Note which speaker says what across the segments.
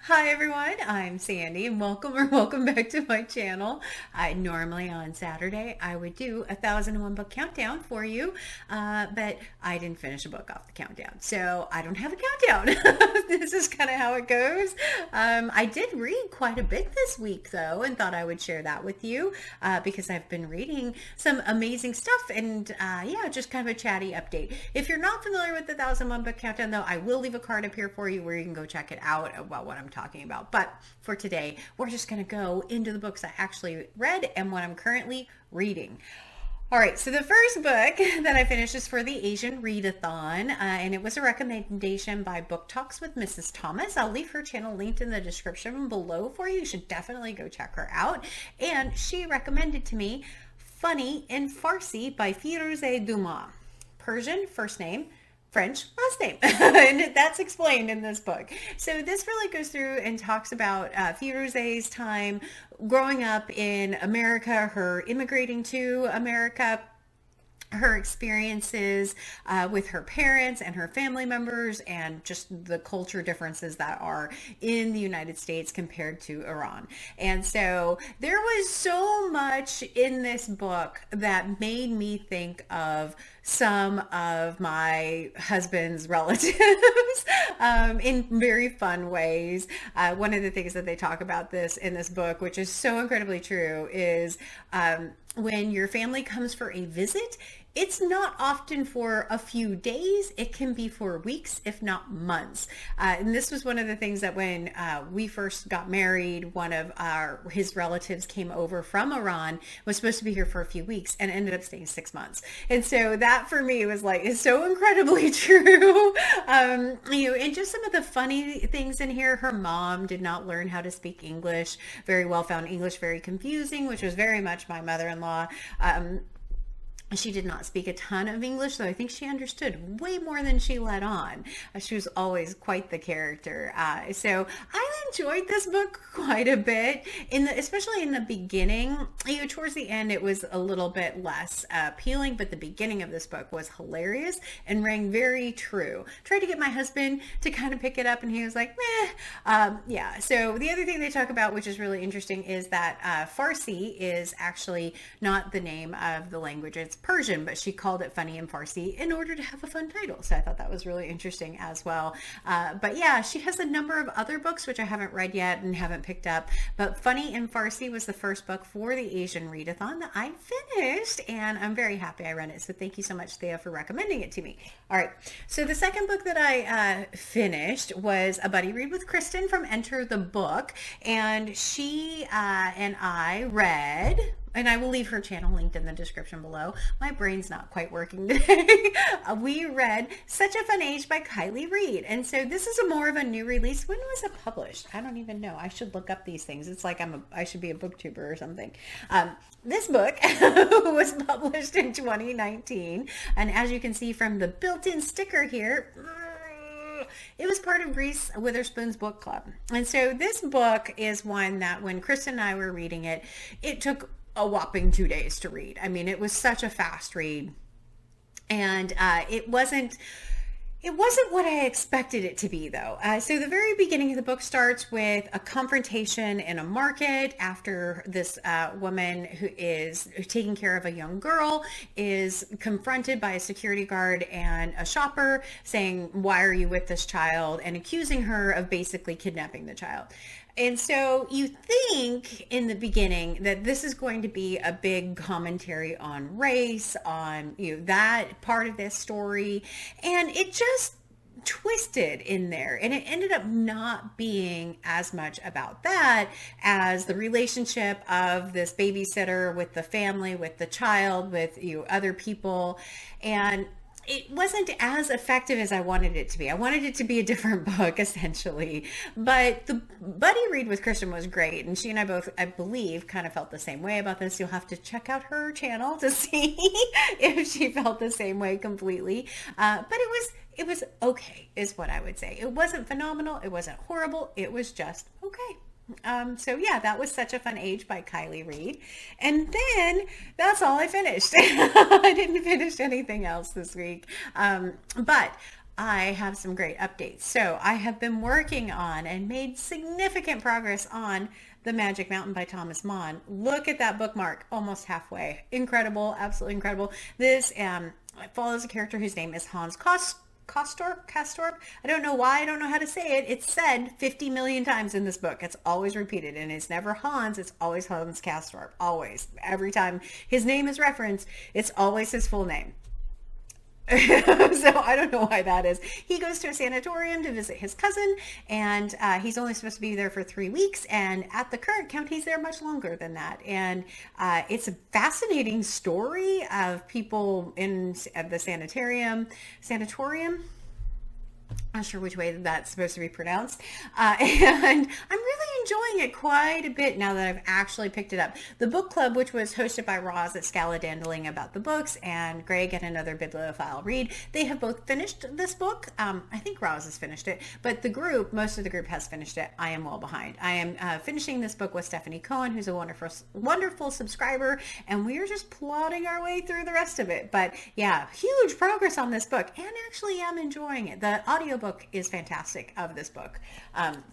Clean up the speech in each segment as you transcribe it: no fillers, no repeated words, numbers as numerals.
Speaker 1: Hi everyone, I'm Sandy and welcome back to my channel. Normally on Saturday I would do 1001 book countdown for you, but I didn't finish a book off the countdown, so I don't have a countdown. This is kind of how it goes. I did read quite a bit this week though, and thought I would share that with you because I've been reading some amazing stuff, and yeah, just kind of a chatty update. If you're not familiar with the 1001 book countdown though, I will leave a card up here for you where you can go check it out about what I'm talking about. But for today, we're just going to go into the books I actually read and what I'm currently reading. All right, so the first book that I finished is for the Asian Readathon, and it was a recommendation by Book Talks with Mrs. Thomas. I'll leave her channel linked in the description below for you. You should definitely go check her out. And she recommended to me Funny in Farsi by Firoozeh Dumas. Persian, first name. French last name. And that's explained in this book. So this really goes through and talks about Firoozeh's time growing up in America, her immigrating to America, her experiences with her parents and her family members, and just the culture differences that are in the United States compared to Iran. And so there was so much in this book that made me think of some of my husband's relatives in very fun ways. One of the things that they talk about this in this book, which is so incredibly true, is when your family comes for a visit, it's not often for a few days. It can be for weeks, if not months. And this was one of the things that when we first got married, one of his relatives came over from Iran, was supposed to be here for a few weeks, and ended up staying 6 months. And so that for me was like, it's so incredibly true. And just some of the funny things in here. Her mom did not learn how to speak English very well, found English very confusing, which was very much my mother-in-law. She did not speak a ton of English, though I think she understood way more than she let on. She was always quite the character. So I enjoyed this book quite a bit, especially in the beginning. Towards the end, it was a little bit less appealing, but the beginning of this book was hilarious and rang very true. Tried to get my husband to kind of pick it up, and he was like, meh. Yeah, so the other thing they talk about, which is really interesting, is that Farsi is actually not the name of the language. It's Persian, but she called it Funny in Farsi in order to have a fun title. So I thought that was really interesting as well. But yeah, she has a number of other books which I haven't read yet and haven't picked up. But Funny in Farsi was the first book for the Asian Readathon that I finished, and I'm very happy I read it. So thank you so much, Thea, for recommending it to me. All right, so the second book that I finished was a buddy read with Kristen from Enter the Book, and she and I read, and I will leave her channel linked in the description below. My brain's not quite working today. We read Such a Fun Age by Kiley Reid. And so this is more of a new release. When was it published? I don't even know. I should look up these things. It's like I should be a booktuber or something. This book was published in 2019. And as you can see from the built-in sticker here, it was part of Reese Witherspoon's book club. And so this book is one that when Kristen and I were reading it, it took a whopping 2 days to read. I mean, it was such a fast read, and it wasn't what I expected it to be, though. So the very beginning of the book starts with a confrontation in a market after this woman who is taking care of a young girl is confronted by a security guard and a shopper saying, "Why are you with this child?" and accusing her of basically kidnapping the child. And so you think in the beginning that this is going to be a big commentary on race, on that part of this story, and it just twisted in there, and it ended up not being as much about that as the relationship of this babysitter with the family, with the child, with other people. And it wasn't as effective as I wanted it to be. I wanted it to be a different book, essentially. But the buddy read with Kristen was great. And she and I both, I believe, kind of felt the same way about this. You'll have to check out her channel to see if she felt the same way completely. But it was okay, is what I would say. It wasn't phenomenal. It wasn't horrible. It was just okay. So yeah, that was Such a Fun Age by Kiley Reid. And then that's all I finished. I didn't finish anything else this week. But I have some great updates. So I have been working on and made significant progress on The Magic Mountain by Thomas Mann. Look at that bookmark, almost halfway. Incredible, absolutely incredible. This follows a character whose name is Hans Castorp. I don't know why, I don't know how to say it. It's said 50 million times in this book. It's always repeated, and it's never Hans, it's always Hans Castorp. Always. Every time his name is referenced, it's always his full name. So I don't know why that is. He goes to a sanatorium to visit his cousin, and he's only supposed to be there for 3 weeks, and at the current count he's there much longer than that. And it's a fascinating story of people in the sanatorium. Not sure which way that's supposed to be pronounced. And I'm really enjoying it quite a bit now that I've actually picked it up. The book club, which was hosted by Roth at Scala-Dandling about the books, and Greg and another bibliophile Reid, they have both finished this book. I think Roth has finished it, but most of the group has finished it. I am well behind. I am finishing this book with Stephanie Cohen, who's a wonderful subscriber, and we are just plodding our way through the rest of it. But yeah, huge progress on this book, and actually am enjoying it. The audiobook is fantastic of this book,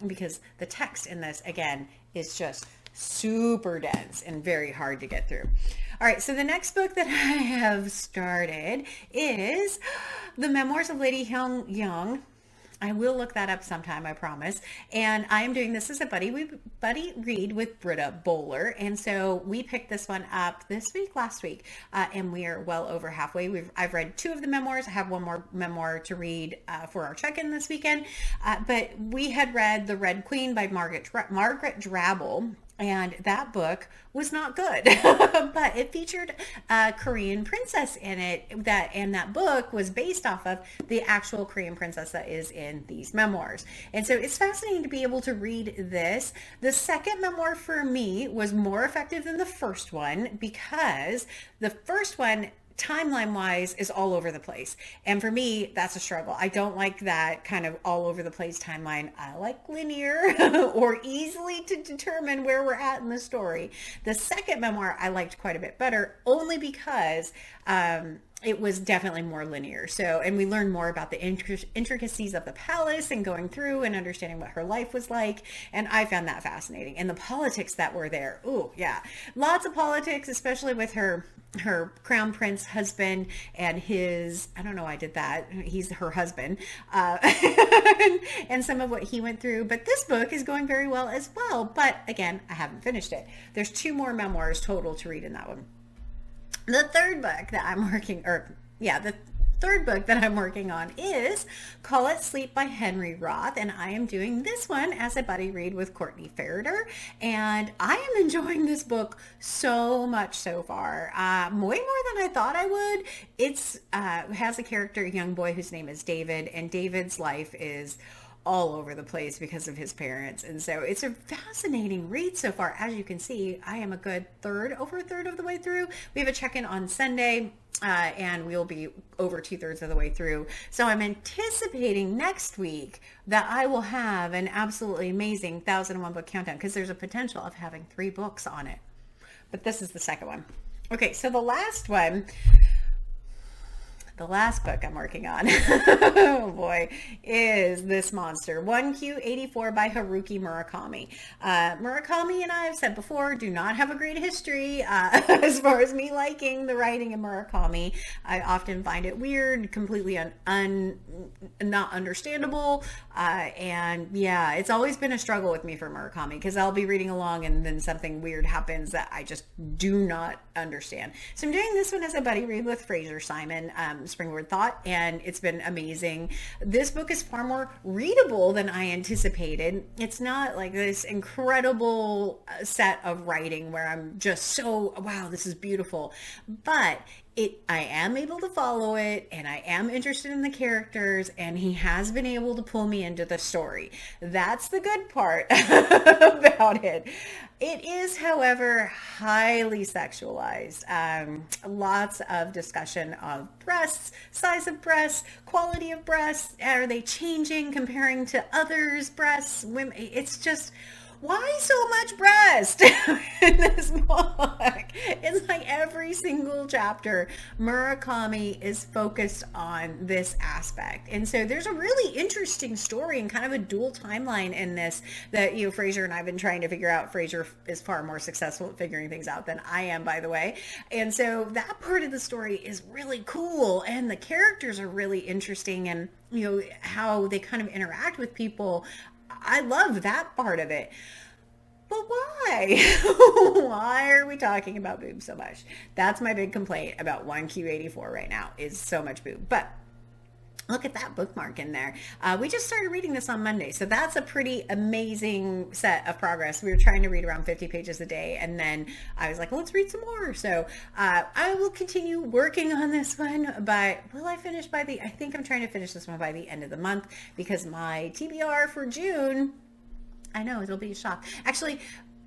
Speaker 1: because the text in this, again, is just super dense and very hard to get through. All right, so the next book that I have started is The Memoirs of Lady Hyegyong. I will look that up sometime, I promise. And I am doing this as a buddy read with Britta Bowler. And so we picked this one up last week, and we are well over halfway. I've read 2 of the memoirs. I have one more memoir to read for our check-in this weekend. But we had read The Red Queen by Margaret Drabble. And that book was not good, but it featured a Korean princess in it, and that book was based off of the actual Korean princess that is in these memoirs. And so it's fascinating to be able to read this. The second memoir for me was more effective than the first one, because the first one, timeline wise, is all over the place, and for me that's a struggle. I don't like that kind of all over the place timeline. I like linear or easily to determine where we're at in the story. The second memoir I liked quite a bit better, only because it was definitely more linear. So, and we learned more about the intricacies of the palace and going through and understanding what her life was like. And I found that fascinating. And the politics that were there. Ooh, yeah. Lots of politics, especially with her crown prince husband and his, I don't know why I did that, he's her husband, and some of what he went through. But this book is going very well as well. But again, I haven't finished it. There's 2 more memoirs total to read in that one. The third book that I'm working on is Call It Sleep by Henry Roth, and I am doing this one as a buddy read with Courtney Ferreter, and I am enjoying this book so much so far, way more than I thought I would. It's has a character, a young boy whose name is David, and David's life is all over the place because of his parents. And so it's a fascinating read so far. As you can see, I am over a third of the way through. We have a check-in on Sunday, and we'll be over 2/3 of the way through. So I'm anticipating next week that I will have an absolutely amazing 1001 book countdown, because there's a potential of having 3 books on it. But this is the second one. Okay, so the last book I'm working on, oh boy, is this monster, 1Q84 by Haruki Murakami. Murakami and I have said before, do not have a great history as far as me liking the writing in Murakami. I often find it weird, completely not understandable, and yeah, it's always been a struggle with me for Murakami, because I'll be reading along and then something weird happens that I just do not understand. So I'm doing this one as a buddy read with Fraser Simon, Springboard Thought, and it's been amazing. This book is far more readable than I anticipated. It's not like this incredible set of writing where I'm just so, wow, this is beautiful, but I am able to follow it, and I am interested in the characters, and he has been able to pull me into the story. That's the good part about it. It is, however, highly sexualized. Lots of discussion of breasts, size of breasts, quality of breasts. Are they changing comparing to others' breasts? Women, it's just, why so much breast in this book? It's like every single chapter, Murakami is focused on this aspect. And so there's a really interesting story and kind of a dual timeline in this that, Fraser and I have been trying to figure out. Fraser is far more successful at figuring things out than I am, by the way. And so that part of the story is really cool. And the characters are really interesting, and, how they kind of interact with people. I love that part of it. But why? Why are we talking about boobs so much? That's my big complaint about 1Q84 right now, is so much boob. But look at that bookmark in there. We just started reading this on Monday, so that's a pretty amazing set of progress. We were trying to read around 50 pages a day, and then I was like, let's read some more. So I will continue working on this one, but will I finish I think I'm trying to finish this one by the end of the month, because my TBR for June, I know, it'll be a shock. Actually,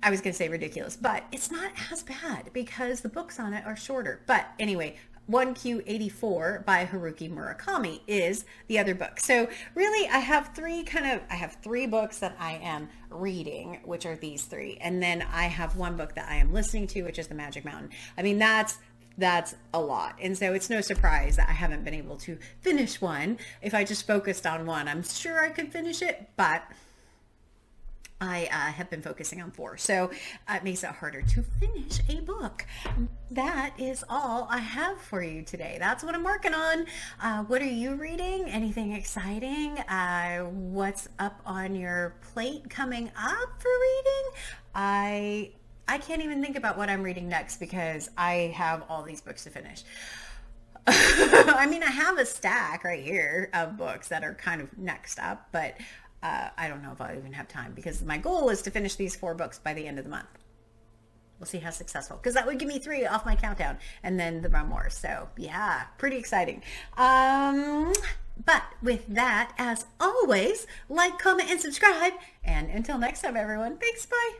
Speaker 1: I was going to say ridiculous, but it's not as bad because the books on it are shorter. But anyway, 1Q84 by Haruki Murakami is the other book. So really, I have three books that I am reading, which are these three. And then I have one book that I am listening to, which is The Magic Mountain. I mean, that's a lot. And so it's no surprise that I haven't been able to finish one. If I just focused on one, I'm sure I could finish it, but I have been focusing on 4, so it makes it harder to finish a book. That is all I have for you today. That's what I'm working on. What are you reading? Anything exciting? What's up on your plate coming up for reading? I can't even think about what I'm reading next because I have all these books to finish. I mean, I have a stack right here of books that are kind of next up, but I don't know if I'll even have time, because my goal is to finish these 4 books by the end of the month. We'll see how successful, because that would give me 3 off my countdown, and then the Memoirs. So yeah, pretty exciting. But with that, as always, like, comment, and subscribe. And until next time, everyone, thanks, bye.